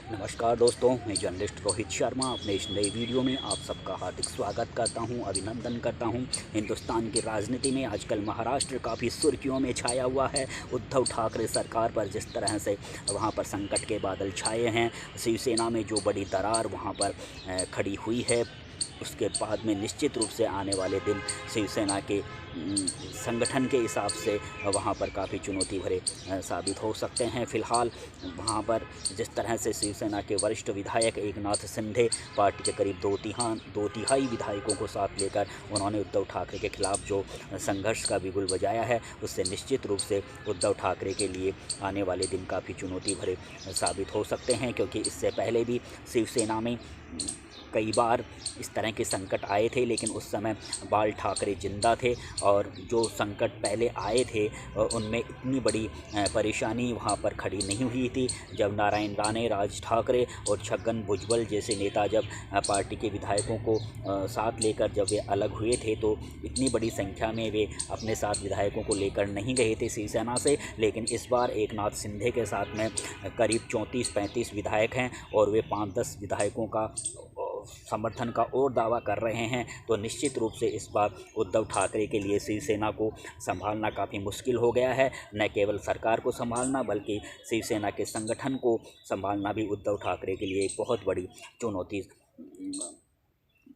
नमस्कार दोस्तों, मैं जर्नलिस्ट रोहित शर्मा अपने इस नई वीडियो में आप सबका हार्दिक स्वागत करता हूं, अभिनंदन करता हूं। हिंदुस्तान की राजनीति में आजकल महाराष्ट्र काफ़ी सुर्खियों में छाया हुआ है। उद्धव ठाकरे सरकार पर जिस तरह से वहां पर संकट के बादल छाए हैं, शिवसेना में जो बड़ी दरार वहां पर खड़ी हुई है, उसके बाद में निश्चित रूप से आने वाले दिन शिवसेना के संगठन के हिसाब से वहाँ पर काफ़ी चुनौती भरे साबित हो सकते हैं। फ़िलहाल वहाँ पर जिस तरह से शिवसेना के वरिष्ठ विधायक एकनाथ शिंदे पार्टी के करीब दो तिहाई विधायकों को साथ लेकर उन्होंने उद्धव ठाकरे के खिलाफ जो संघर्ष का बिगुल बजाया है, उससे निश्चित रूप से उद्धव ठाकरे के लिए आने वाले दिन काफ़ी चुनौती भरे साबित हो सकते हैं, क्योंकि इससे पहले भी शिवसेना में कई बार इस तरह के संकट आए थे, लेकिन उस समय बाल ठाकरे जिंदा थे और जो संकट पहले आए थे उनमें इतनी बड़ी परेशानी वहां पर खड़ी नहीं हुई थी। जब नारायण राणे, राज ठाकरे और छगन भुजबल जैसे नेता जब पार्टी के विधायकों को साथ लेकर जब वे अलग हुए थे, तो इतनी बड़ी संख्या में वे अपने साथ विधायकों को लेकर नहीं गए थे शिवसेना से। लेकिन इस बार एकनाथ शिंदे के साथ में करीब 34-35 विधायक हैं और वे 5-10 विधायकों का समर्थन का और दावा कर रहे हैं। तो निश्चित रूप से इस बार उद्धव ठाकरे के लिए शिवसेना को संभालना काफ़ी मुश्किल हो गया है। न केवल सरकार को संभालना, बल्कि शिवसेना के संगठन को संभालना भी उद्धव ठाकरे के लिए एक बहुत बड़ी चुनौती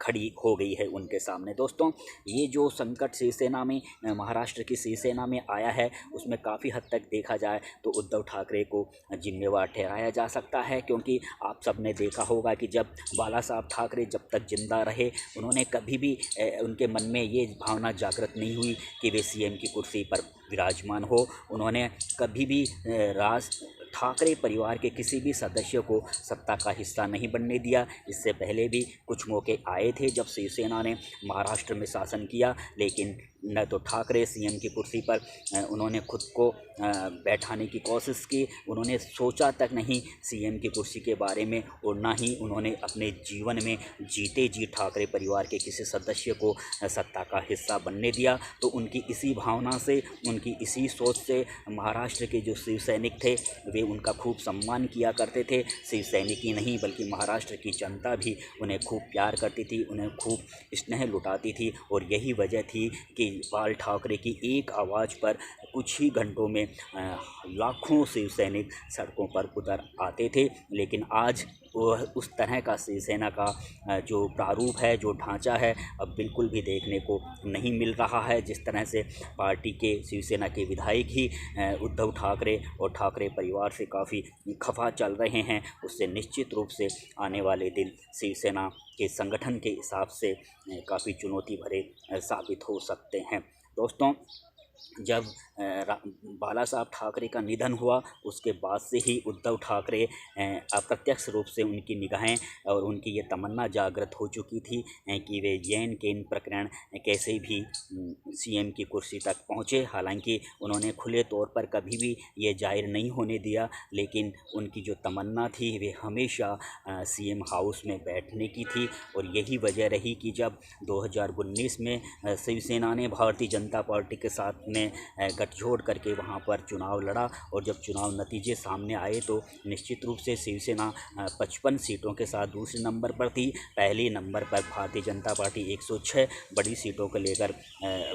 खड़ी हो गई है उनके सामने। दोस्तों, ये जो संकट शिवसेना में महाराष्ट्र की शिवसेना में आया है, उसमें काफ़ी हद तक देखा जाए तो उद्धव ठाकरे को जिम्मेवार ठहराया जा सकता है, क्योंकि आप सब ने देखा होगा कि जब बाला साहब ठाकरे जब तक जिंदा रहे, उन्होंने कभी भी उनके मन में ये भावना जागृत नहीं हुई कि वे सीएम की कुर्सी पर विराजमान हो। उन्होंने कभी भी राज ठाकरे परिवार के किसी भी सदस्य को सत्ता का हिस्सा नहीं बनने दिया। इससे पहले भी कुछ मौके आए थे जब शिवसेना ने महाराष्ट्र में शासन किया, लेकिन न तो ठाकरे सीएम की कुर्सी पर उन्होंने खुद को बैठाने की कोशिश की, उन्होंने सोचा तक नहीं सीएम की कुर्सी के बारे में, और ना ही उन्होंने अपने जीवन में जीते जी ठाकरे परिवार के किसी सदस्य को सत्ता का हिस्सा बनने दिया। तो उनकी इसी भावना से, उनकी इसी सोच से महाराष्ट्र के जो शिव सैनिक थे वे उनका खूब सम्मान किया करते थे। शिव सैनिक ही नहीं बल्कि महाराष्ट्र की जनता भी उन्हें खूब प्यार करती थी, उन्हें खूब स्नेह लुटाती थी। और यही वजह थी कि बाल ठाकरे की एक आवाज़ पर कुछ ही घंटों में लाखों शिव सैनिक सड़कों पर उतर आते थे। लेकिन आज वह उस तरह का शिवसेना का जो प्रारूप है, जो ढांचा है, अब बिल्कुल भी देखने को नहीं मिल रहा है। जिस तरह से पार्टी के शिवसेना के विधायक ही उद्धव ठाकरे और ठाकरे परिवार से काफ़ी खफा चल रहे हैं, उससे निश्चित रूप से आने वाले दिन शिवसेना के संगठन के हिसाब से काफ़ी चुनौती भरे साबित हो सकते हैं। दोस्तों, जब बाला साहब ठाकरे का निधन हुआ, उसके बाद से ही उद्धव ठाकरे अप्रत्यक्ष रूप से उनकी निगाहें और उनकी ये तमन्ना जागृत हो चुकी थी कि वे जैन केन प्रकरण कैसे भी सीएम की कुर्सी तक पहुँचे। हालांकि उन्होंने खुले तौर पर कभी भी ये जाहिर नहीं होने दिया, लेकिन उनकी जो तमन्ना थी वे हमेशा सीएम हाउस में बैठने की थी। और यही वजह रही कि जब 2019 में शिवसेना ने भारतीय जनता पार्टी के साथ में गठजोड़ करके वहां पर चुनाव लड़ा, और जब चुनाव नतीजे सामने आए तो निश्चित रूप से शिवसेना 55 सीटों के साथ दूसरे नंबर पर थी। पहले नंबर पर भारतीय जनता पार्टी 106 बड़ी सीटों को लेकर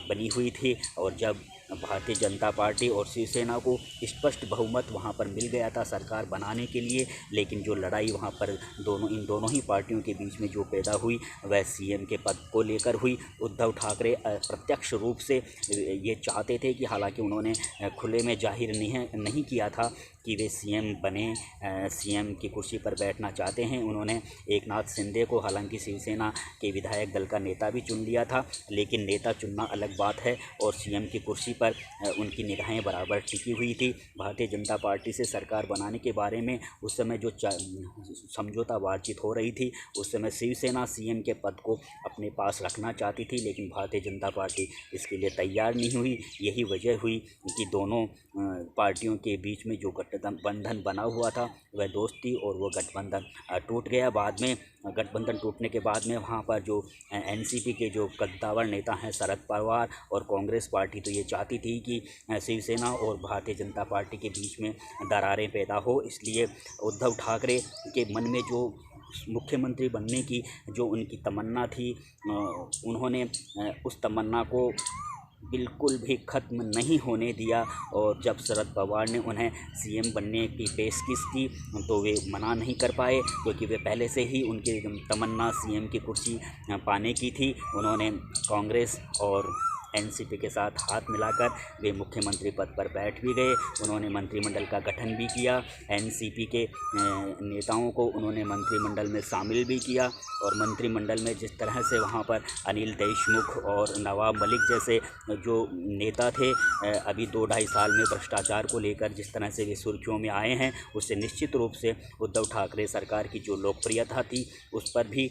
बनी हुई थी। और जब भारतीय जनता पार्टी और शिवसेना को स्पष्ट बहुमत वहां पर मिल गया था सरकार बनाने के लिए, लेकिन जो लड़ाई वहां पर इन दोनों ही पार्टियों के बीच में जो पैदा हुई वह सीएम के पद को लेकर हुई। उद्धव ठाकरे प्रत्यक्ष रूप से ये चाहते थे कि, हालांकि उन्होंने खुले में जाहिर नहीं किया था कि वे सीएम बने, सीएम की कुर्सी पर बैठना चाहते हैं। उन्होंने एकनाथ शिंदे को हालांकि शिवसेना के विधायक दल का नेता भी चुन लिया था, लेकिन नेता चुनना अलग बात है और सीएम की कुर्सी पर उनकी निगाहें बराबर टिकी हुई थी। भारतीय जनता पार्टी से सरकार बनाने के बारे में उस समय जो समझौता बातचीत हो रही थी, उस समय शिवसेना सीएम के पद को अपने पास रखना चाहती थी, लेकिन भारतीय जनता पार्टी इसके लिए तैयार नहीं हुई। यही वजह हुई कि दोनों पार्टियों के बीच में जो गठबंधन बना हुआ था वह दोस्ती और वो गठबंधन टूट गया। बाद में गठबंधन टूटने के बाद में वहाँ पर जो एनसीपी के जो कद्दावर नेता हैं शरद पवार और कांग्रेस पार्टी तो ये चाहती थी कि शिवसेना और भारतीय जनता पार्टी के बीच में दरारें पैदा हो, इसलिए उद्धव ठाकरे के मन में जो मुख्यमंत्री बनने की जो उनकी तमन्ना थी, उन्होंने उस तमन्ना को बिल्कुल भी ख़त्म नहीं होने दिया। और जब शरद पवार ने उन्हें सीएम बनने की पेशकश की तो वे मना नहीं कर पाए, क्योंकि वे पहले से ही उनकी तमन्ना सीएम की कुर्सी पाने की थी। उन्होंने कांग्रेस और एनसीपी के साथ हाथ मिलाकर वे मुख्यमंत्री पद पर बैठ भी गए। उन्होंने मंत्रिमंडल का गठन भी किया, एनसीपी के नेताओं को उन्होंने मंत्रिमंडल में शामिल भी किया। और मंत्रिमंडल में जिस तरह से वहाँ पर अनिल देशमुख और नवाब मलिक जैसे जो नेता थे, अभी 2-2.5 साल में भ्रष्टाचार को लेकर जिस तरह से वे सुर्खियों में आए हैं, उससे निश्चित रूप से उद्धव ठाकरे सरकार की जो लोकप्रियता थी उस पर भी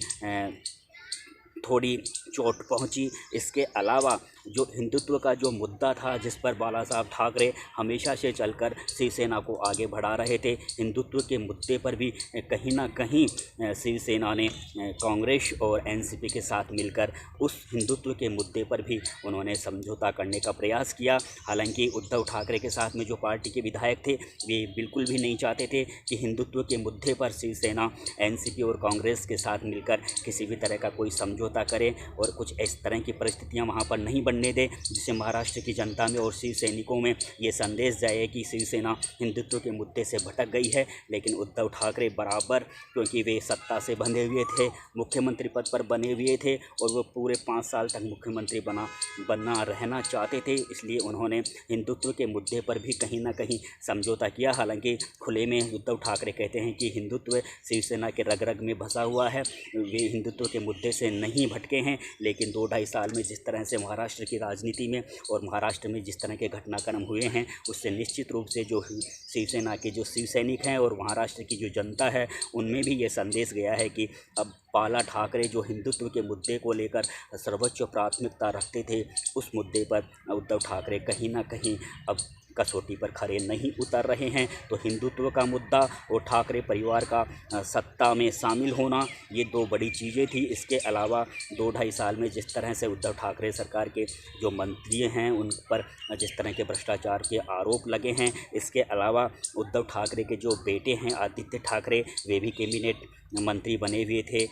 थोड़ी चोट पहुंची। इसके अलावा जो हिंदुत्व का जो मुद्दा था, जिस पर बाला साहब ठाकरे हमेशा से चलकर शिवसेना को आगे बढ़ा रहे थे, हिंदुत्व के मुद्दे पर भी कहीं ना कहीं शिवसेना ने कांग्रेस और एनसीपी के साथ मिलकर उस हिंदुत्व के मुद्दे पर भी उन्होंने समझौता करने का प्रयास किया। हालांकि उद्धव ठाकरे के साथ में जो पार्टी के विधायक थे वे बिल्कुल भी नहीं चाहते थे कि हिंदुत्व के मुद्दे पर शिवसेना एनसीपी और कांग्रेस के साथ मिलकर किसी भी तरह का कोई समझौता करे और कुछ इस तरह की परिस्थितियां वहां पर नहीं बनने दे, जिससे महाराष्ट्र की जनता में और शिव सैनिकों में ये संदेश जाए कि शिवसेना हिंदुत्व के मुद्दे से भटक गई है। लेकिन उद्धव ठाकरे बराबर, क्योंकि वे सत्ता से बंधे हुए थे, मुख्यमंत्री पद पर बने हुए थे और वो पूरे 5 साल तक मुख्यमंत्री बनना रहना चाहते थे, इसलिए उन्होंने हिंदुत्व के मुद्दे पर भी कहीं ना कहीं समझौता किया। हालांकि खुले में उद्धव ठाकरे कहते हैं कि हिंदुत्व शिवसेना के रग रग में बसा हुआ है, वे हिंदुत्व के मुद्दे से नहीं भटके हैं। लेकिन 2-2.5 साल में जिस तरह से महाराष्ट्र की राजनीति में और महाराष्ट्र में जिस तरह के घटनाक्रम हुए हैं, उससे निश्चित रूप से जो शिवसेना के जो शिव सैनिक हैं और महाराष्ट्र की जो जनता है, उनमें भी ये संदेश गया है कि अब बाला ठाकरे जो हिंदुत्व के मुद्दे को लेकर सर्वोच्च प्राथमिकता रखते थे, उस मुद्दे पर उद्धव ठाकरे कहीं ना कहीं अब कसौटी पर खरे नहीं उतर रहे हैं। तो हिंदुत्व का मुद्दा और ठाकरे परिवार का सत्ता में शामिल होना, ये 2 बड़ी चीज़ें थी। इसके अलावा 2-2.5 साल में जिस तरह से उद्धव ठाकरे सरकार के जो मंत्री हैं उन पर जिस तरह के भ्रष्टाचार के आरोप लगे हैं, इसके अलावा उद्धव ठाकरे के जो बेटे हैं आदित्य ठाकरे, वे भी कैबिनेट मंत्री बने हुए थे।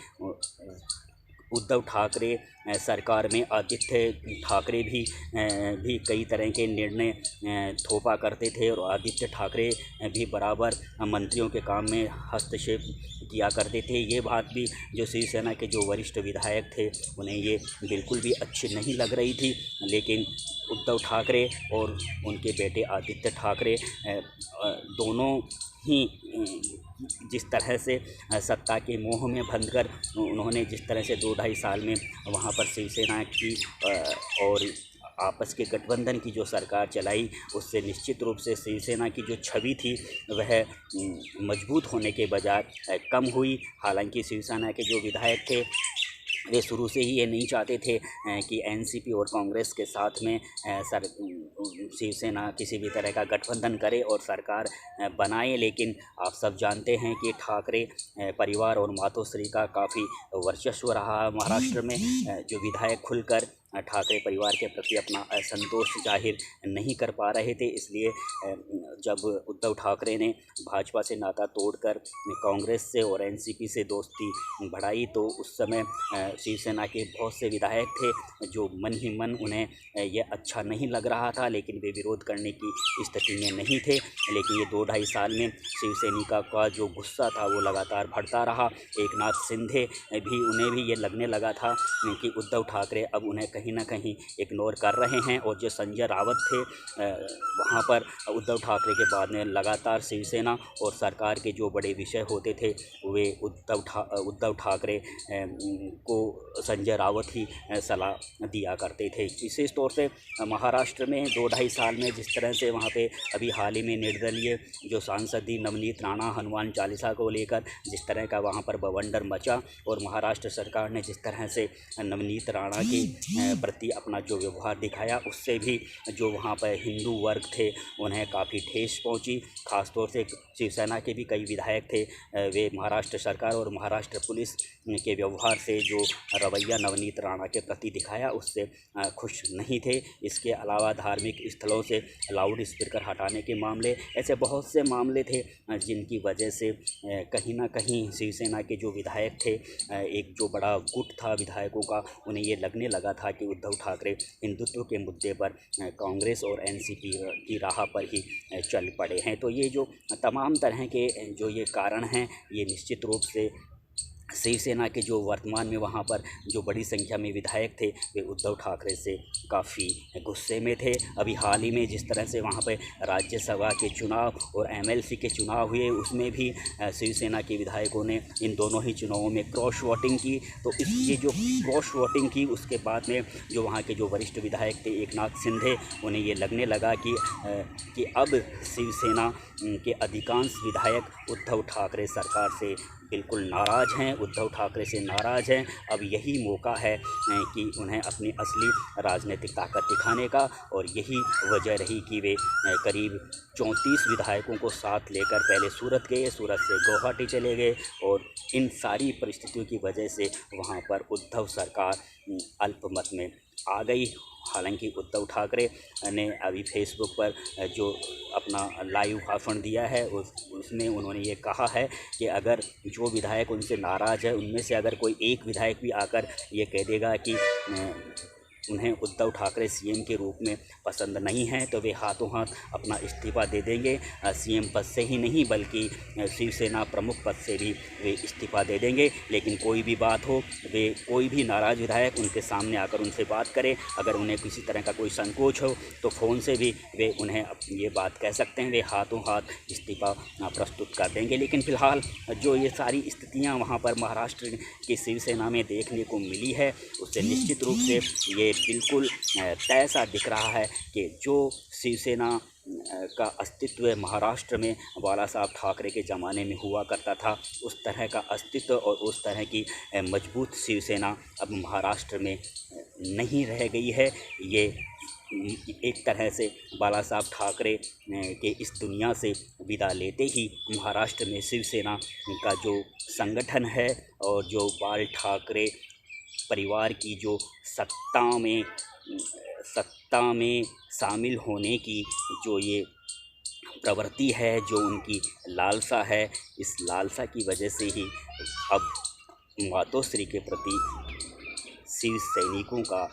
उद्धव ठाकरे सरकार में आदित्य ठाकरे भी कई तरह के निर्णय थोपा करते थे और आदित्य ठाकरे भी बराबर मंत्रियों के काम में हस्तक्षेप किया करते थे। ये बात भी जो शिवसेना के जो वरिष्ठ विधायक थे उन्हें ये बिल्कुल भी अच्छी नहीं लग रही थी। लेकिन उद्धव ठाकरे और उनके बेटे आदित्य ठाकरे दोनों ही जिस तरह से सत्ता के मोह में बंधकर उन्होंने जिस तरह से 2-2.5 साल में वहाँ पर शिवसेना की और आपस के गठबंधन की जो सरकार चलाई, उससे निश्चित रूप से शिवसेना की जो छवि थी वह मजबूत होने के बजाय कम हुई। हालांकि शिवसेना के जो विधायक थे वे शुरू से ही ये नहीं चाहते थे कि एनसीपी और कांग्रेस के साथ में शिवसेना किसी भी तरह का गठबंधन करे और सरकार बनाए। लेकिन आप सब जानते हैं कि ठाकरे परिवार और मातोश्री का काफ़ी वर्चस्व रहा महाराष्ट्र में। जो विधायक खुलकर ठाकरे परिवार के प्रति अपना असंतोष जाहिर नहीं कर पा रहे थे, इसलिए जब उद्धव ठाकरे ने भाजपा से नाता तोड़कर कांग्रेस से और एनसीपी से दोस्ती बढ़ाई, तो उस समय शिवसेना के बहुत से विधायक थे जो मन ही मन उन्हें यह अच्छा नहीं लग रहा था, लेकिन वे विरोध करने की स्थिति में नहीं थे। लेकिन ये 2-2.5 साल में शिवसैनिका का जो गुस्सा था वो लगातार बढ़ता रहा। एकनाथ शिंदे भी, उन्हें भी ये लगने लगा था कि उद्धव ठाकरे अब उन्हें कहीं ना कहीं इग्नोर कर रहे हैं। और जो संजय रावत थे वहाँ पर उद्धव ठाकरे के बाद में लगातार शिवसेना और सरकार के जो बड़े विषय होते थे वे उद्धव ठाकरे को संजय रावत ही सलाह दिया करते थे। विशेष तौर से महाराष्ट्र में 2-2.5 साल में जिस तरह से वहाँ पे अभी हाल ही में निर्दलीय जो सांसद थी नवनीत राणा, हनुमान चालीसा को लेकर जिस तरह का वहाँ पर बवंडर मचा और महाराष्ट्र सरकार ने जिस तरह से नवनीत राणा की प्रति अपना जो व्यवहार दिखाया, उससे भी जो वहाँ पर हिंदू वर्ग थे उन्हें काफ़ी ठेस पहुँची। ख़ासतौर से शिवसेना के भी कई विधायक थे, वे महाराष्ट्र सरकार और महाराष्ट्र पुलिस के व्यवहार से जो रवैया नवनीत राणा के प्रति दिखाया उससे खुश नहीं थे। इसके अलावा धार्मिक स्थलों से लाउड स्पीकर हटाने के मामले, ऐसे बहुत से मामले थे जिनकी वजह से कहीं ना कहीं शिवसेना के जो विधायक थे, एक जो बड़ा गुट था विधायकों का, उन्हें ये लगने लगा था कि उद्धव ठाकरे हिंदुत्व के मुद्दे पर कांग्रेस और एनसीपी की राह पर ही चल पड़े हैं। तो ये जो तमाम तरह के जो ये कारण हैं, ये निश्चित रूप से शिवसेना के जो वर्तमान में वहाँ पर जो बड़ी संख्या में विधायक थे वे उद्धव ठाकरे से काफ़ी गुस्से में थे। अभी हाल ही में जिस तरह से वहाँ पर राज्यसभा के चुनाव और एमएलसी के चुनाव हुए, उसमें भी शिवसेना के विधायकों ने इन दोनों ही चुनावों में क्रॉस वोटिंग की। तो ये जो क्रॉस वोटिंग की, उसके बाद में जो वहाँ के जो वरिष्ठ विधायक थे एकनाथ शिंदे, उन्हें ये लगने लगा कि अब शिवसेना के अधिकांश विधायक उद्धव ठाकरे सरकार से बिल्कुल नाराज़ हैं, उद्धव ठाकरे से नाराज़ हैं। अब यही मौका है कि उन्हें अपनी असली राजनीतिक ताकत दिखाने का, और यही वजह रही कि वे करीब 34 विधायकों को साथ लेकर पहले सूरत गए, सूरत से गुवाहाटी चले गए, और इन सारी परिस्थितियों की वजह से वहाँ पर उद्धव सरकार अल्पमत में आ गई। हालांकि उद्धव ठाकरे ने अभी फेसबुक पर जो अपना लाइव भाषण दिया है उसमें उन्होंने ये कहा है कि अगर जो विधायक उनसे नाराज़ है, उनमें से अगर कोई एक विधायक भी आकर ये कह देगा कि उन्हें उद्धव ठाकरे सीएम के रूप में पसंद नहीं है, तो वे हाथों हाथ अपना इस्तीफ़ा दे देंगे। सीएम पद से ही नहीं बल्कि शिवसेना प्रमुख पद से भी वे इस्तीफ़ा दे देंगे। लेकिन कोई भी बात हो, वे कोई भी नाराज़ विधायक उनके सामने आकर उनसे बात करें, अगर उन्हें किसी तरह का कोई संकोच हो तो फ़ोन से भी वे उन्हें ये बात कह सकते हैं, वे हाथों हाथ इस्तीफ़ा प्रस्तुत कर देंगे। लेकिन फ़िलहाल जो ये सारी स्थितियाँ वहाँ पर महाराष्ट्र की शिवसेना में देखने को मिली है, उससे निश्चित रूप से ये बिल्कुल तय सा दिख रहा है कि जो शिवसेना का अस्तित्व महाराष्ट्र में बाला साहब ठाकरे के ज़माने में हुआ करता था, उस तरह का अस्तित्व और उस तरह की मजबूत शिवसेना अब महाराष्ट्र में नहीं रह गई है। ये एक तरह से बाला साहब ठाकरे के इस दुनिया से विदा लेते ही महाराष्ट्र में शिवसेना का जो संगठन है और जो बाल ठाकरे परिवार की जो सत्ता में शामिल होने की जो ये प्रवृत्ति है, जो उनकी लालसा है, इस लालसा की वजह से ही अब मातोश्री के प्रति शिव सैनिकों का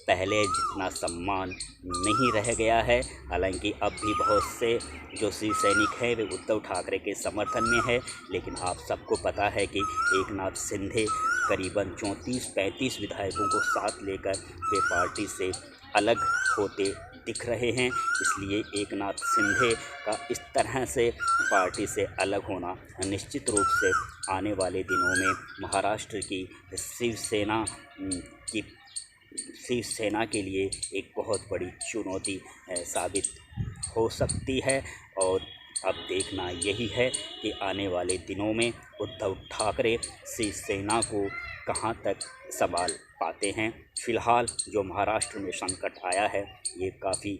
पहले जितना सम्मान नहीं रह गया है। हालांकि अब भी बहुत से जो शिव सैनिक हैं वे उद्धव ठाकरे के समर्थन में है, लेकिन आप सबको पता है कि एकनाथ शिंदे करीबन 34-35 विधायकों को साथ लेकर वे पार्टी से अलग होते दिख रहे हैं। इसलिए एकनाथ शिंदे का इस तरह से पार्टी से अलग होना निश्चित रूप से आने वाले दिनों में महाराष्ट्र की शिवसेना के लिए एक बहुत बड़ी चुनौती साबित हो सकती है। और अब देखना यही है कि आने वाले दिनों में उद्धव ठाकरे शिवसेना को कहां तक संभाल पाते हैं। फ़िलहाल जो महाराष्ट्र में संकट आया है ये काफ़ी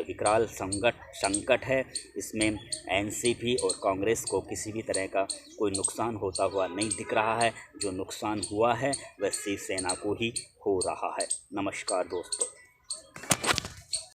विकराल संकट है। इसमें एनसीपी और कांग्रेस को किसी भी तरह का कोई नुकसान होता हुआ नहीं दिख रहा है। जो नुकसान हुआ है वह शिवसेना को ही हो रहा है। नमस्कार दोस्तों।